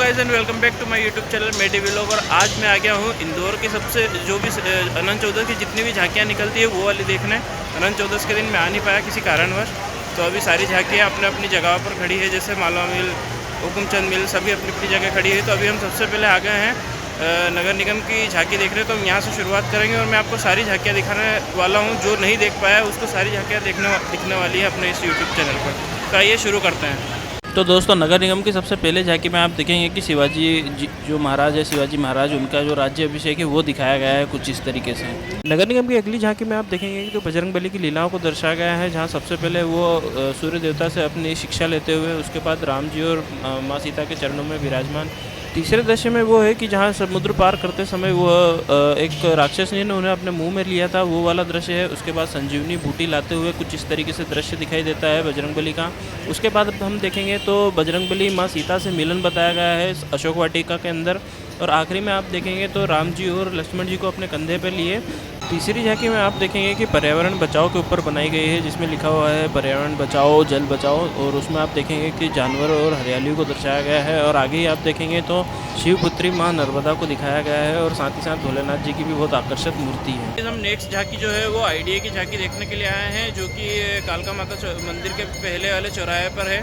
Guys and welcome back to my YouTube channel medi vlogger. आज मैं आ गया हूँ इंदौर की सबसे जो भी अनंत चौदस की जितनी भी झांकियाँ निकलती है वो वाली देखने। अनंत चौदस के दिन मैं आ नहीं पाया किसी कारणवश, तो अभी सारी झांकियाँ अपने अपनी जगह पर खड़ी है, जैसे मालवा मिल, हुकुमचंद मिल, सभी अपनी अपनी जगह खड़ी है। तो अभी हम सबसे पहले आ गए हैं नगर निगम की झांकी देखने, तो हम यहाँ से शुरुआत करेंगे और मैं आपको सारी झांकियाँ दिखाने वाला हूँ। जो नहीं देख पाया उसको सारी झांकियाँ दिखने वाली है अपने इस यूट्यूब चैनल पर। तो आइए शुरू करते हैं। तो दोस्तों, नगर निगम की सबसे पहले झांकी में आप देखेंगे कि शिवाजी जी जो महाराज है, शिवाजी महाराज, उनका जो राज्य अभिषेक है वो दिखाया गया है कुछ इस तरीके से। नगर निगम की अगली झांकी में आप देखेंगे कि जो बजरंगबली की लीलाओं को दर्शाया गया है, जहाँ सबसे पहले वो सूर्य देवता से अपनी शिक्षा लेते हुए, उसके बाद राम जी और माँ सीता के चरणों में विराजमान। तीसरे दृश्य में वो है कि जहाँ समुद्र पार करते समय वो एक राक्षस ने उन्हें अपने मुंह में लिया था, वो वाला दृश्य है। उसके बाद संजीवनी बूटी लाते हुए कुछ इस तरीके से दृश्य दिखाई देता है बजरंगबली का। उसके बाद हम देखेंगे तो बजरंगबली माँ सीता से मिलन बताया गया है अशोक वाटिका के अंदर। और आखिरी में आप देखेंगे तो राम जी और लक्ष्मण जी को अपने कंधे पर लिए। तीसरी झांकी में आप देखेंगे कि पर्यावरण बचाओ के ऊपर बनाई गई है, जिसमें लिखा हुआ है पर्यावरण बचाओ जल बचाओ, और उसमें आप देखेंगे कि जानवर और हरियाली को दर्शाया गया है। और आगे ही आप देखेंगे तो शिवपुत्री माँ नर्मदा को दिखाया गया है, और साथ ही साथ भोलेनाथ जी की भी बहुत आकर्षक मूर्ति है। हम नेक्स्ट झांकी जो है वो आईडीए की झांकी देखने के लिए आए हैं, जो कि कालका माता मंदिर के पहले वाले चौराहे पर है।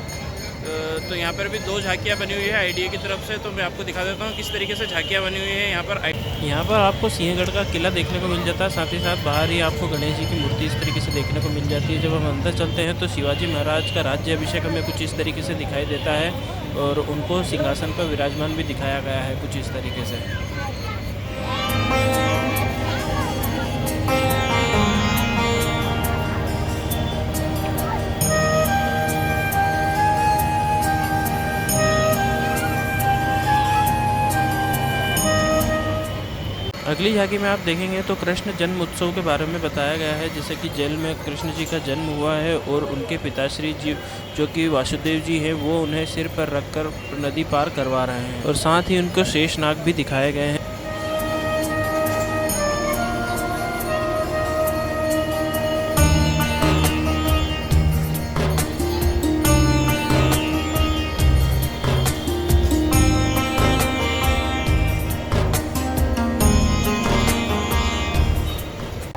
तो यहाँ पर भी दो झांकियाँ बनी हुई है आईडीए की तरफ से। तो मैं आपको दिखा देता हूँ किस तरीके से झांकियाँ बनी हुई है यहाँ पर आपको सिंहगढ़ का किला देखने को मिल जाता है, साथ ही साथ बाहर ही आपको गणेश जी की मूर्ति इस तरीके से देखने को मिल जाती है। जब हम अंदर चलते हैं तो शिवाजी महाराज का राज्य अभिषेक हमें कुछ इस तरीके से दिखाई देता है, और उनको सिंहासन पर विराजमान भी दिखाया गया है कुछ इस तरीके से। अगली झांकी में आप देखेंगे तो कृष्ण जन्म उत्सव के बारे में बताया गया है, जैसे कि जेल में कृष्ण जी का जन्म हुआ है और उनके पिताश्री जी जो कि वासुदेव जी हैं वो उन्हें सिर पर रखकर नदी पार करवा रहे हैं, और साथ ही उनको शेषनाग भी दिखाए गए हैं।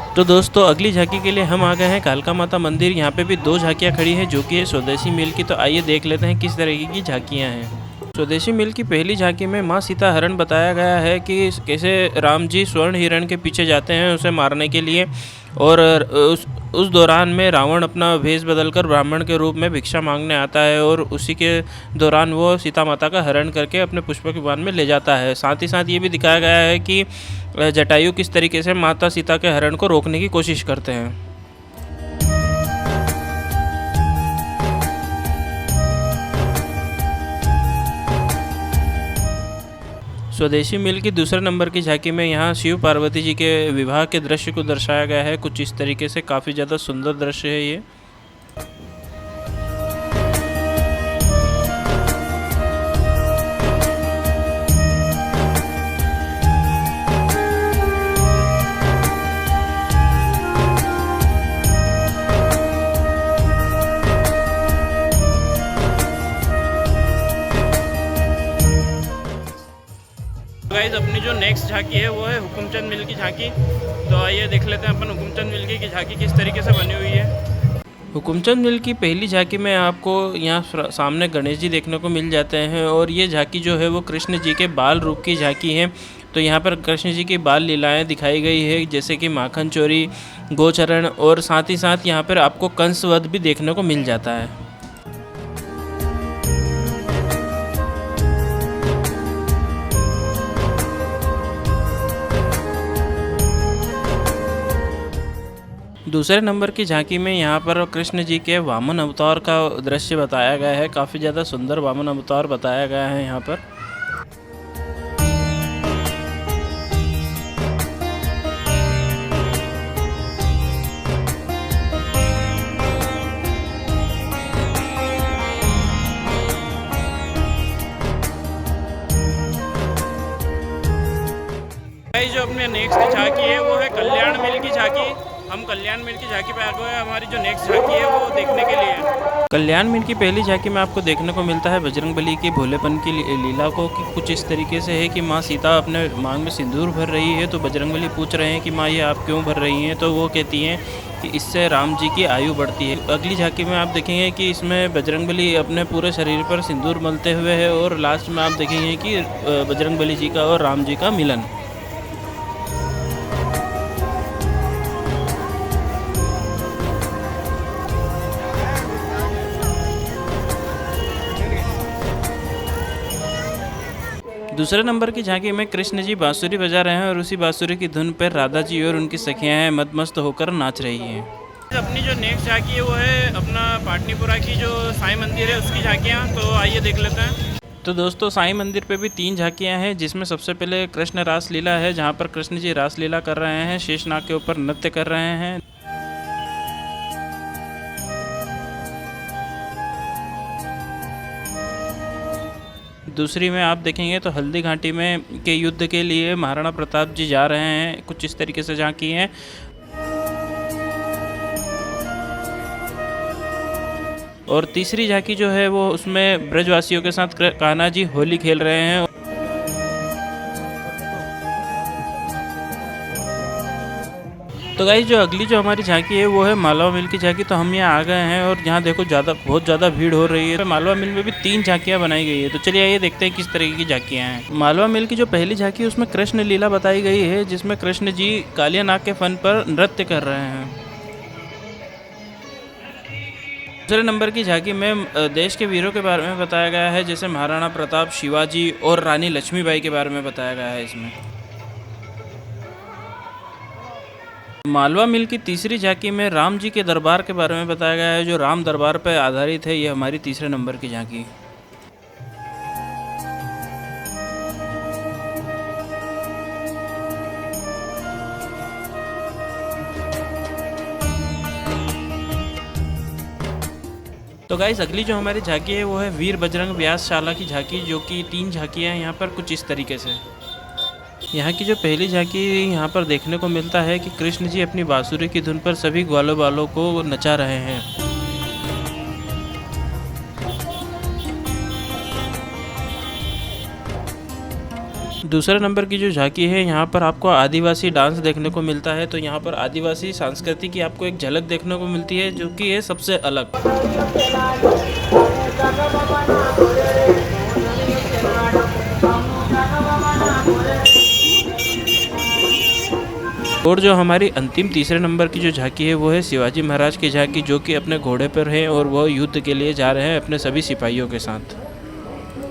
तो दोस्तों, अगली झांकी के लिए हम आ गए हैं कालका माता मंदिर। यहाँ पे भी दो झांकियाँ खड़ी हैं जो कि है स्वदेशी मिल की। तो आइए देख लेते हैं किस तरीके की झांकियाँ हैं। स्वदेशी मिल की पहली झांकी में माँ सीता हरण बताया गया है कि कैसे राम जी स्वर्ण हिरण के पीछे जाते हैं उसे मारने के लिए, और उस दौरान में रावण अपना भेष बदलकर ब्राह्मण के रूप में भिक्षा मांगने आता है, और उसी के दौरान वो सीता माता का हरण करके अपने पुष्पक विमान में ले जाता है। साथ ही साथ ये भी दिखाया गया है कि जटायु किस तरीके से माता सीता के हरण को रोकने की कोशिश करते हैं। स्वदेशी मिल की दूसरे नंबर की झांकी में यहाँ शिव पार्वती जी के विवाह के दृश्य को दर्शाया गया है कुछ इस तरीके से। काफ़ी ज़्यादा सुंदर दृश्य है ये। गाइस, अपनी जो नेक्स्ट झांकी है वो है हुकुमचंद मिल की झांकी। तो आइए देख लेते हैं अपन हुकुमचंद मिल की झांकी किस तरीके से बनी हुई है। हुकुमचंद मिल की पहली झांकी में आपको यहाँ सामने गणेश जी देखने को मिल जाते हैं, और ये झांकी जो है वो कृष्ण जी के बाल रूप की झांकी है। तो यहाँ पर कृष्ण जी की बाल लीलाएँ दिखाई गई है, जैसे कि माखन चोरी, गोचरण, और साथ ही साथ यहाँ पर आपको कंसवध भी देखने को मिल जाता है। दूसरे नंबर की झांकी में यहाँ पर कृष्ण जी के वामन अवतार का दृश्य बताया गया है। काफ़ी ज़्यादा सुंदर वामन अवतार बताया गया है यहाँ पर। जो अपने नेक्स्ट झांकी है वो है कल्याण मिल की झांकी। हम कल्याण मिल की झांकी पे आ गए हैं। हमारी जो नेक्स्ट झांकी है वो देखने के लिए। कल्याण मिल की पहली झांकी में आपको देखने को मिलता है बजरंगबली की भोलेपन की लीला को, कि कुछ इस तरीके से है कि माँ सीता अपने मांग में सिंदूर भर रही है, तो बजरंगबली पूछ रहे हैं कि माँ ये आप क्यों भर रही हैं, तो वो कहती हैं कि इससे राम जी की आयु बढ़ती है। अगली झांकी में आप देखेंगे कि इसमें बजरंगबली अपने पूरे शरीर पर सिंदूर मलते हुए है, और लास्ट में आप देखेंगे कि बजरंगबली जी का और राम जी का मिलन। दूसरे नंबर की झांकी में कृष्ण जी बांसुरी बजा रहे हैं और उसी बांसुरी की धुन पर राधा जी और उनकी सखियां हैं मदमस्त होकर नाच रही हैं। अपनी जो नेक्स्ट झांकी है वो है अपना पाटनीपुरा की जो साईं मंदिर है उसकी झांकियां, तो आइए देख लेते हैं। तो दोस्तों साईं मंदिर पे भी 3 झांकियां हैं, जिसमें सबसे पहले कृष्ण रासलीला है, जहां पर कृष्ण जी रासलीला कर रहे हैं, शेषनाग के ऊपर नृत्य कर रहे हैं। दूसरी में आप देखेंगे तो हल्दी घाटी में के युद्ध के लिए महाराणा प्रताप जी जा रहे हैं, कुछ इस तरीके से झांकी है। और तीसरी झांकी जो है वो उसमें ब्रजवासियों के साथ कान्हा जी होली खेल रहे हैं। तो गाइस जो अगली जो हमारी झांकी है वो है मालवा मिल की झांकी। तो हम यहाँ आ गए हैं और यहाँ देखो बहुत ज़्यादा भीड़ हो रही है। मालवा मिल में भी 3 झांकियाँ बनाई गई है, तो चलिए आइए देखते हैं किस तरीके की झांकियाँ हैं। मालवा मिल की जो पहली झांकी है उसमें कृष्ण लीला बताई गई है, जिसमें कृष्ण जी कालिया नाग के फन पर नृत्य कर रहे हैं। दूसरे नंबर की झांकी में देश के वीरों के बारे में बताया गया है, जैसे महाराणा प्रताप, शिवाजी और रानी लक्ष्मीबाई के बारे में बताया गया है इसमें। मालवा मिल की तीसरी झांकी में राम जी के दरबार के बारे में बताया गया है, जो राम दरबार पर आधारित है। ये हमारी तीसरे नंबर की झांकी। तो गाइस अगली जो हमारी झांकी है वो है वीर बजरंग व्यासशाला की झांकी, जो कि 3 झांकियाँ हैं यहाँ पर कुछ इस तरीके से। यहाँ की जो पहली झांकी यहाँ पर देखने को मिलता है कि कृष्ण जी अपनी बांसुरी की धुन पर सभी ग्वालों बालों को नचा रहे हैं। दूसरे नंबर की जो झांकी है यहाँ पर आपको आदिवासी डांस देखने को मिलता है। तो यहाँ पर आदिवासी संस्कृति की आपको एक झलक देखने को मिलती है, जो कि है सबसे अलग। और जो हमारी अंतिम तीसरे नंबर की जो झांकी है वो है शिवाजी महाराज की झांकी, जो कि अपने घोड़े पर हैं और वो युद्ध के लिए जा रहे हैं अपने सभी सिपाहियों के साथ।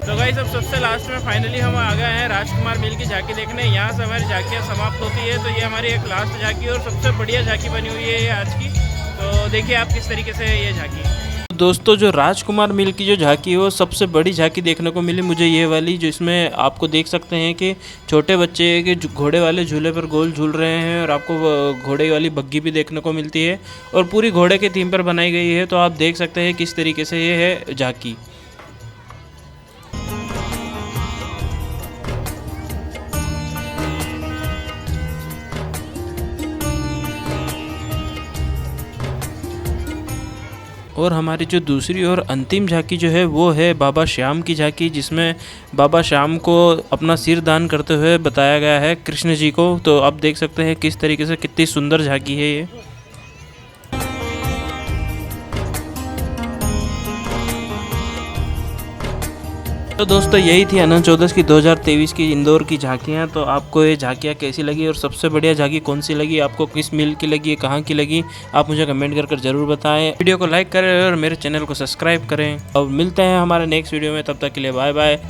तो गाइस अब सबसे लास्ट में फाइनली हम आ गए हैं राजकुमार मिल की झांकी देखने। यहाँ से हमारी झांकियाँ समाप्त होती है, तो ये हमारी एक लास्ट झांकी और सबसे बढ़िया झांकी बनी हुई है ये आज की। तो देखिए आप किस तरीके से ये झांकी। दोस्तों जो राजकुमार मिल की जो झांकी है वो सबसे बड़ी झांकी देखने को मिली मुझे ये वाली, जो इसमें आपको देख सकते हैं कि छोटे बच्चे के घोड़े वाले झूले पर गोल झूल रहे हैं, और आपको घोड़े वाली बग्गी भी देखने को मिलती है, और पूरी घोड़े के थीम पर बनाई गई है। तो आप देख सकते हैं किस तरीके से ये है झांकी। और हमारी जो दूसरी और अंतिम झांकी जो है वो है बाबा श्याम की झांकी, जिसमें बाबा श्याम को अपना सिर दान करते हुए बताया गया है कृष्ण जी को। तो आप देख सकते हैं किस तरीके से कितनी सुंदर झांकी है ये। तो दोस्तों यही थी अनंत चौदस की 2023 की इंदौर की झांकियाँ। तो आपको ये झांकियाँ कैसी लगी और सबसे बढ़िया झांकी कौन सी लगी, आपको किस मिल की लगी, कहाँ की लगी, आप मुझे कमेंट कर ज़रूर बताएं। वीडियो को लाइक करें और मेरे चैनल को सब्सक्राइब करें, और मिलते हैं हमारे नेक्स्ट वीडियो में। तब तक के लिए बाय बाय।